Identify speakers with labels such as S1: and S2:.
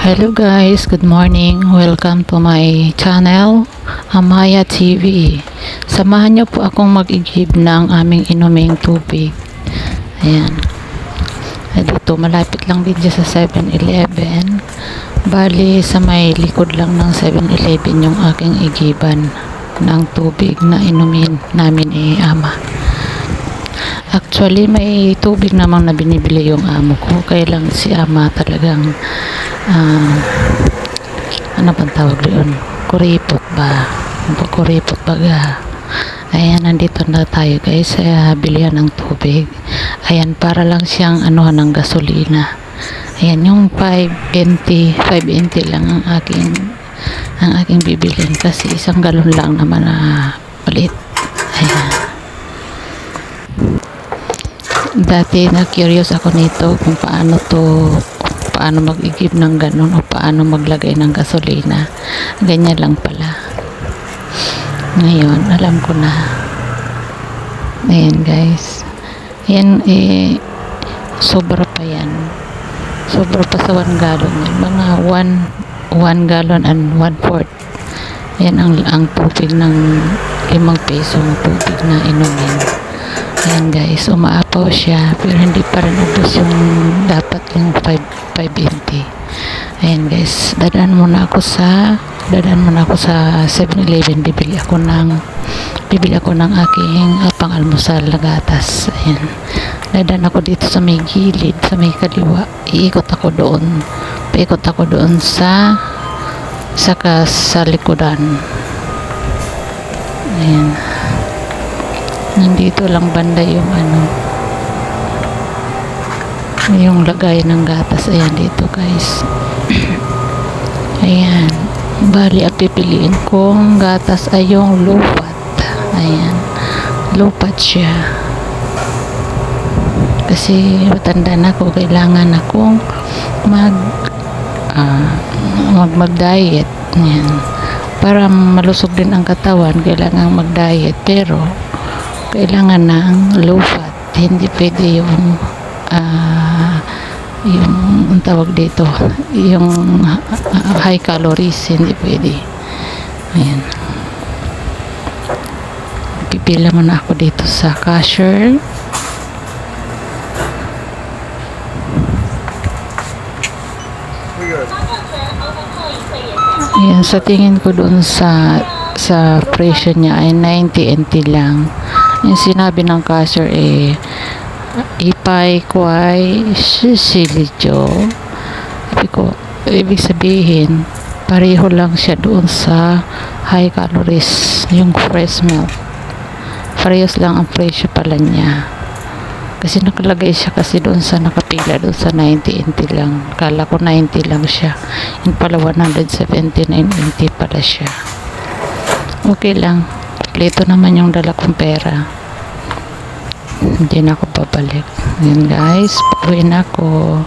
S1: Hello guys, good morning. Welcome to my channel, Amaya TV. Samahan niyo po akong mag-igib ng aming inuming tubig. Ayan. Dito, malapit lang din dyan sa 7-Eleven. Bali, sa may likod lang ng 7-Eleven yung aking igiban ng tubig na inumin namin ni Ama. Actually, may tubig namang na binibili yung amo ko. Kaya lang si Ama talagang ano bang tawag doon? Kuripot ba? Kuripot baga. Ayan, nandito na tayo guys sa bilihan ng tubig. Ayan, para lang siyang anuhan ng gasolina. Ayan, yung 5.20 lang ang aking bibilin kasi isang galon lang naman na palit. Ayan. Dati na curious ako nito kung paano mag-igib ng ganun o paano maglagay ng gasolina. Ganyan lang pala. Ngayon, alam ko na. Ayan guys. Ayan, sobra pa yan. Sobra pa sa 1 gallon yan. Mga 1 gallon and 1/4. Ayan ang tubig ng 5 pesong tubig na inumin. Ayan guys, umaapaw siya pero hindi pa rin ubos yung dapat yung 5.20. Ayan guys, dadaan muna ako sa 7-Eleven. Bibili ako ng aking pang-almusal na gatas. Ayan, dadaan ako dito sa may gilid, sa may kaliwa. Paikot ako doon sa likudan. Ayan, nandito lang banda yung lagay ng gatas. Ayan dito guys. Ayan, bali ang pipiliin kong gatas ay yung lupat. Ayan, lupat siya kasi matanda na ako, kailangan akong mag-diet. Ayan, para malusog din ang katawan kailangan mag-diet, pero kailangan ng low fat. Hindi pwede yung ang tawag dito, yung high calories, hindi pwede. Ayan, pipila muna ako dito sa cashier. Ayan, sa tingin ko doon sa presyo niya ay 90 NT lang. Yung sinabi ng cashier ipay kway silijo. Sabi ko, ibig sabihin pareho lang siya doon sa high calories, yung fresh milk. Parehas lang ang presyo pala niya kasi nakalagay siya kasi doon sa nakapila doon sa 90 NT lang. Kala ko 90 lang siya, yung pala 179 NT pala siya. Okay lang, kompleto naman yung dala kong pera. Hindi na ako babalik. Yan guys, pauwi na ako.